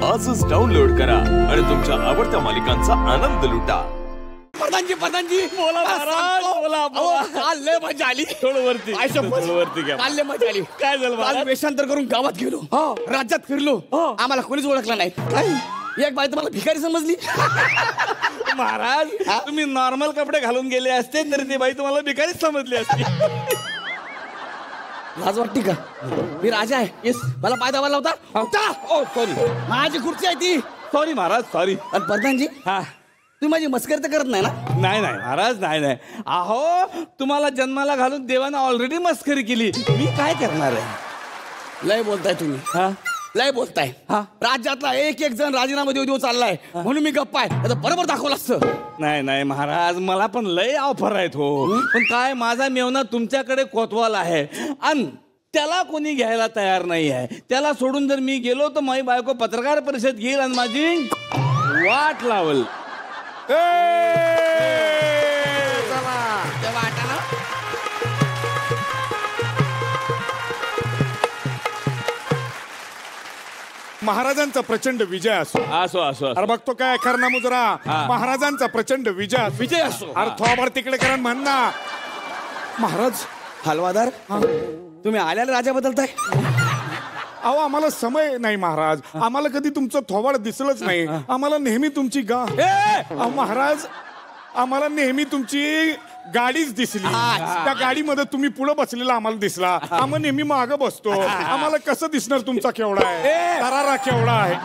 आजच डाउनलोड करा आणि तुमच्या आवडत्या मालिकांचा आनंद लुटा. प्रधानजी बोला महाराज बोला. काल लय मजा आली. थोडं वरती घ्या. काल लय मजा आली. काय झालं? काल वेषांतर करून गावात गेलो, राज्यात फिरलो, आम्हाला कोणीच ओळखलं नाही. एक बाई तुम्हाला भिकारी समजली. महाराज तुम्ही नॉर्मल कपडे घालून गेले असते तरी ती बाई तुम्हाला भिकारीच समजली असती. लाज वाटते का? मी राजा आहे. येस, मला पाय दाबायला होता. ओ सॉरी, माझी खुर्ची आहे ती. Sorry Maharaj sorry. आणि प्रधानजी तुम्ही माझी मस्करी तर करत नाही ना? नाही महाराज नाही. अहो तुम्हाला जन्माला घालून देवानं ऑलरेडी मस्करी केली. मी काय करणार आहे? लय बोलताय तुम्ही. लय बोलताय. राज्यातला एक जण राजीनामा देऊ चाललाय म्हणून मी गप्पा आहे. बरोबर दाखवलं असतं. नाही महाराज, मला पण लय ऑफर आहेत हो. पण काय माझा मेवना तुमच्याकडे कोतवाल आहे आणि त्याला कोणी घ्यायला तयार नाही आहे. त्याला सोडून जर मी गेलो तर माझी बायको पत्रकार परिषद घेईल आणि माझी वाट लावल. महाराजांचा प्रचंड विजय असो. अरे बघतो काय खरना मुजरा. महाराजांचा प्रचंड विजय असो. अरे थोबाड तिकडे करा म्हण ना. महाराज हलवादार तुम्ही आल्याला राजा बदलताय. अहो आम्हाला समय नाही महाराज. आम्हाला कधी तुमचं थोबाड दिसलंच नाही. आम्हाला नेहमी तुमची महाराज आम्हाला नेहमी तुमची गाडीच दिसली. त्या गाडीमध्ये तुम्ही पुढे बसलेला आम्हाला दिसला. आम्ही नेहमी मागे बसतो. आम्हाला कसं दिसणार तुमचा केवढा आहे, तरारा केवढा आहे.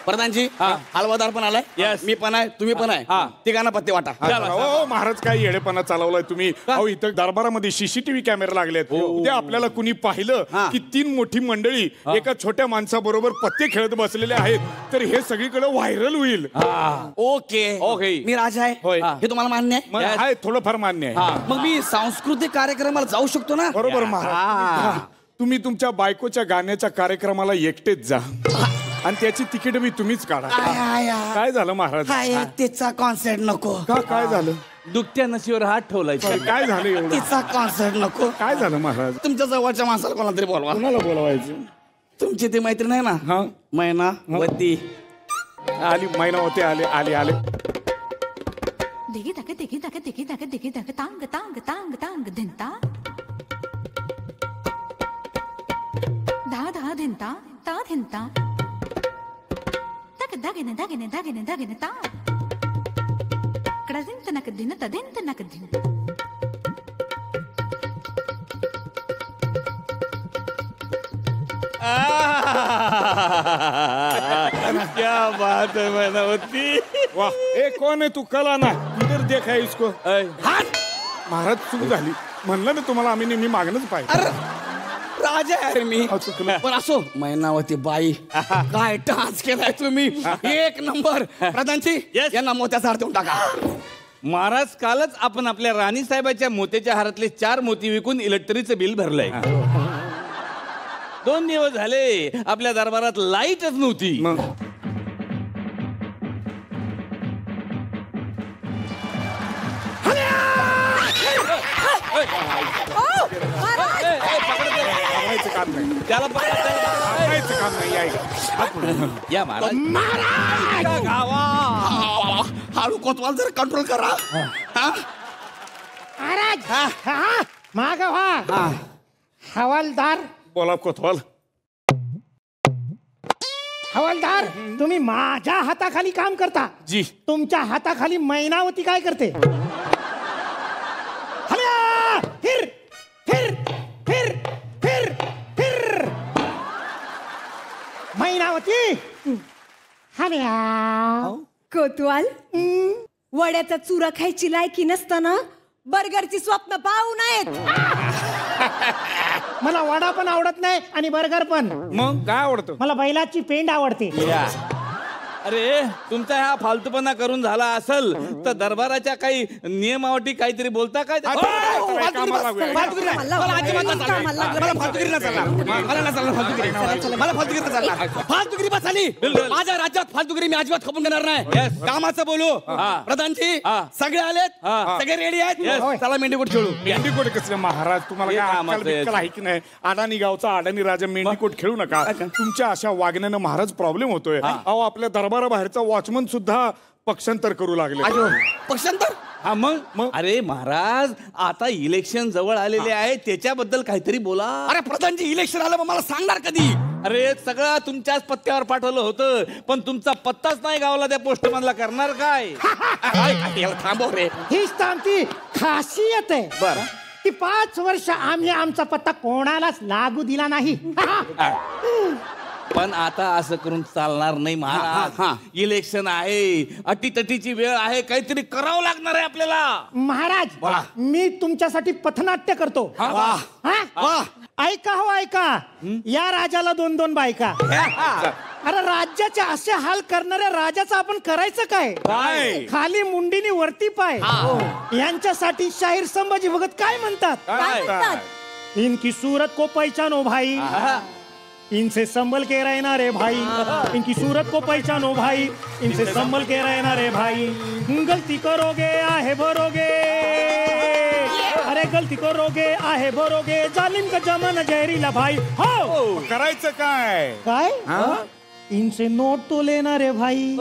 प्रधानजी हलवादार पण आलाय. मी पण आहे, तुम्ही पण आहे. तिघांना पत्ते वाटा. हो महाराज काय येडेपणा चालवलाय तुम्ही. अहो इथं दरबारामध्ये सीसीटीव्ही कॅमेरा लागलेत. उद्या आपल्याला कुणी पाहिलं की 3 मोठी मंडळी एका छोट्या माणसाबरोबर पत्ते खेळत बसलेले आहेत तर हे सगळीकडे व्हायरल होईल. ओके मी राजा आहे हे तुम्हाला मान्य आहे? थोडंफार मान्य आहे. मग मी सांस्कृतिक कार्यक्रमाला जाऊ शकतो ना? बरोबर महाराज. तुम्ही तुमच्या बायकोच्या गाण्याच्या कार्यक्रमाला एकटेच जा आणि त्याची तिकीट मी तुम्हीच काढा. काय झालं महाराज? तिचा कॉन्सर्ट नको. काय झालं? दुखत्या नशीवर हात ठेवलाय. काय झालं एवढं? तिचा कॉन्सर्ट नको. काय झालं महाराज? तुमच्या जवळच्या माणसाला कोणाला तरी बोलवा. कोणाला बोलवायचं? तुमची ती मैत्रीण आहे ना मैनावती. आली मैनावती. आले दिगी तक दिगी तक दिगी तक दिगी तक तांग तांग तांग तांग धिंता धा धा धिंता ता धिंता दागिने दागिने दागिने दागिने ता कडदिंत नक दिन तदिंत नक दिन. क्या बात है मैनावती. वाह. ए कौन है तू? कल आना इधर देखा है इसको. महाराज चूक झाली. म्हणलं ना तुम्हाला आम्ही नेहमी मागणंच पाहिजे. राजा आहे मी पण असो. मैनावती बाई काय डान्स केलाय तुम्ही. एक नंबर. प्रधानजी यांना मोत्याचा हार देऊन टाका. महाराज कालच आपण आपल्या राणी साहेबाच्या मोत्याच्या हारातले 4 मोती विकून इलेक्ट्रिकचं बिल भरलंय. 2 दिवस झाले आपल्या दरबारात लाईटच नव्हती. काम नाही त्याला काम नाही. या महाराज हळू कोतवाल जर कंट्रोल करा. माग हवालदार. बोला कोतवाल. हवालदार तुम्ही माझ्या हाताखाली काम करता. जी. तुमच्या हाताखाली मैनावती काय करते? फिर फिर फिर फिर फिर मैनावती. कोतवाल वड्याचा चुरा खायची लायकी नसताना बर्गरची स्वप्न पाहू नयेत. मला वडा पण आवडत नाही आणि बर्गर पण. मग काय आवडतं? मला बैलाची पेंड आवडते. अरे तुमचा हा फालतूपणा करून झाला असेल तर दरबाराच्या काही नियमावटी काहीतरी बोलता काय माझ्या राज्यात फालतुगिरी मी अजिबात खपून घेणार नाही. कामाचं बोलू. प्रधानजी सगळे आलेत, सगळे रेडी आहेत. चला मेंढीकोट खेळू. मेंढीकोट कसलं महाराज, तुम्हाला काय अक्कल बिक्कल आहे की नाही? अडाणी गावचा अडाणी राजा मेंढीकोट खेळू नका. तुमच्या अशा वागण्यानं महाराज प्रॉब्लेम होतोय. अहो आपल्या दरबाराबाहेरचा वॉचमन सुद्धा पक्षांतर करू लागले. पक्षांतर? हा मग अरे महाराज आता इलेक्शन जवळ आलेले आहे, त्याच्याबद्दल काहीतरी बोला. अरे प्रधानजी इलेक्शन आलं मग मला सांगणार कधी? अरे सगळं तुमच्याच पत्त्यावर पाठवलं होतं, पण तुमचा पत्ताच नाही गावला त्या पोस्टमॅनला, करणार काय? थांबव रे. हीच तर आमची खासियत आहे. बरं. ती 5 वर्ष आम्ही आमचा पत्ता कोणालाच लागू दिला नाही. पण आता असं करून चालणार नाही महाराज. इलेक्शन आहे, अटीतटीची वेळ आहे, काहीतरी करावं लागणार आहे आपल्याला. महाराज मी तुमच्यासाठी पथनाट्य करतो. ऐका हो ऐका, या राजाला 2-2 बायका. अरे राज्याचे असे हाल करणाऱ्या राजाचं आपण करायचं काय? खाली मुंडीनी वरती पाय. यांच्यासाठी शाहीर संभाजी भगत काय म्हणतात? इनकी सूरत को पहचानो भाई, इनसे संभल के रहना रे भाई. इनकी सूरत को पहचानो भाई, इनसे संभल के रहना रे भाई. गलती करोगे आहे भरोगे, अरे गलती करोगे आहे भरोगे. जालिम का जमाना जहरीला भाई. हो करायचं काय? काय? इनसे नोट तो लेना रे भाई,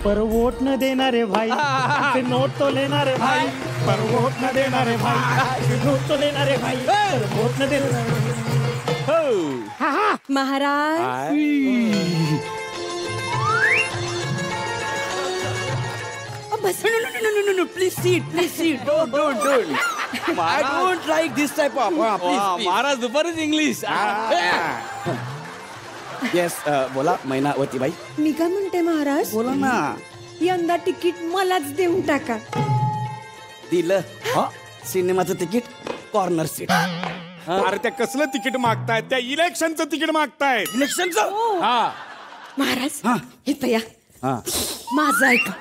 पर वोट न देना रे भाई. इनसे नोट तो लेना रे भाई, पर वोट न देना रे भाई. नोट तो लेना रे भाई, पर वोट न देना रे भाई. महाराज बस. Please seat. I don't like this type of. महाराज दुपारीच इंग्लिश. येस बोला मैनावती बाई. मी काय म्हणते महाराज, बोला ना. यंदा तिकीट मलाच देऊन टाका. दिलं सिनेमाचं तिकीट, कॉर्नर सीट. अरे त्या कसलं तिकीट मागतायत? त्या इलेक्शनचं तिकीट मागतायत. इलेक्शनचं? महाराज इथं या. माझं ऐका.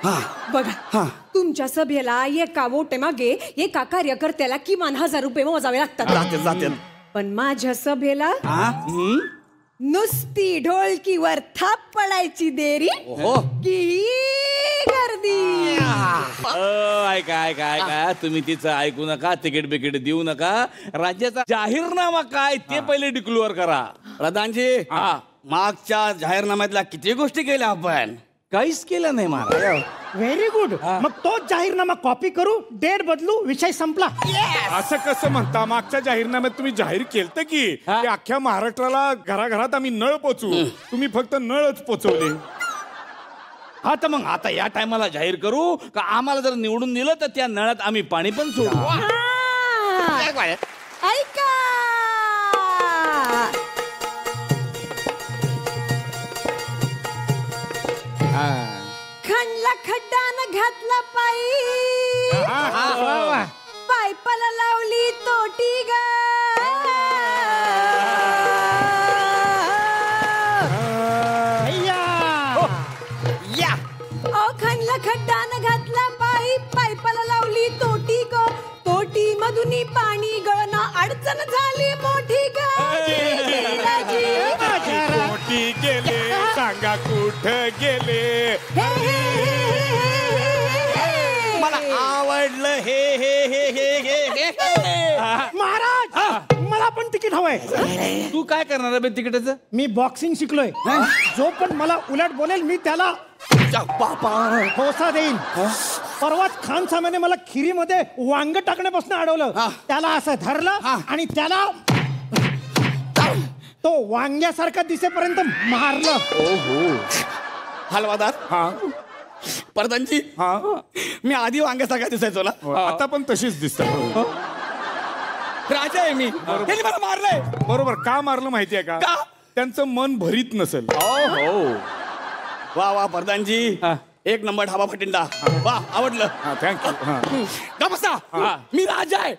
बघा तुमच्या सभेला एका वोटे मागे एका कार्यकर्त्याला किमान 1000 रुपये मोजावे लागतात. पण माझ्या सभेला नुसती ढोलकीवर थाप पडायची देरी की गर्दी. ऐका तुम्ही तिचं ऐकू नका, तिकीट बिकीट देऊ नका. राज्याचा जाहीरनामा काय ते पहिले डिक्लोअर करा. प्रधानजी मागच्या जाहीरनाम्यातल्या किती गोष्टी केल्या आपण? काहीच केलं नाही महाराज. Very good. मग तोच जाहीरनामा कॉपी करू, डेट बदलू, विषय संपला. असं कसं म्हणता? मागच्या जाहीरनाम्यात तुम्ही जाहीर केलं की अख्ख्या महाराष्ट्राला घराघरात आम्ही नळ पोचू. तुम्ही फक्त नळच पोचवले. हा तर मग आता या टायमाला जाहीर करू का आम्हाला जर निवडून दिलं तर त्या नळात आम्ही पाणी पण सोडू. ऐका खणला खड्डा न घातला पायी, पायपाला लावली तोटी ग. खणला खड्डा न घातला पायी, पायपाला लावली तोटी ग. तोटी मधून पाणी गळना अडचण झाली मोठी ग. मोठी गेले सांगा कुठं गेले. मला आवडलं हे. महाराज मला पण तिकीट हवंय. तू काय करणार आहे तिकिटाचं? मी बॉक्सिंग शिकलोय. जो पण मला उलट बोलेल मी त्याला ठोसा देईन. परवाच खान साहेबांनी मला खिरीमध्ये वांग टाकण्यापासून अडवलं. त्याला असं धरलं आणि त्याला तो वांग्यासारखा दिसेपर्यंत मारलं. हलवादार प्रधानजी मी आधी वांग्यासारखा दिसायचो ना, आता पण तशीच दिसत. राजा आहे मी. त्यांनी मला मारलंय. बरोबर. का मारलं माहितीये का? त्यांचं मन भरीत नसेल. वा वा प्रधानजी, एक नंबर ढाबा भटिंडा वा आवडलं. थँक्यू. का बसा मी राजा आहे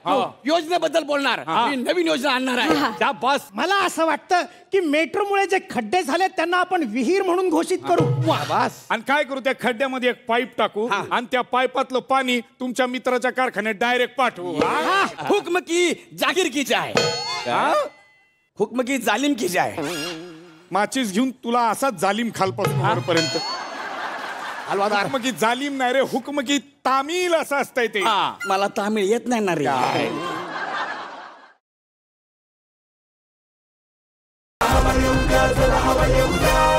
योजनेबद्दल बोलणार मी नवीन योजना आणणार आहे. त्या बस मला असं वाटतं की मेट्रोमुळे जे खड्डे झाले त्यांना आपण विहीर म्हणून घोषित करू. आणि काय करू त्या खड्ड्यामध्ये एक पाईप टाकू आणि त्या पाईपातलं पाणी तुमच्या मित्राच्या कारखान्यात डायरेक्ट पाठवू. हुक्म की जागीर की जाय हुक्म की जालिम की जाय. माचीस घेऊन तुला असाच जालीम खालपासून वरपर्यंत. हलवादार हुक्म की जालीम नाही रे हुक्म की तामिल असं असतंय ते. मला तामिळ येत नाही ना रे. हवा येऊ द्या, चला हवा येऊ द्या.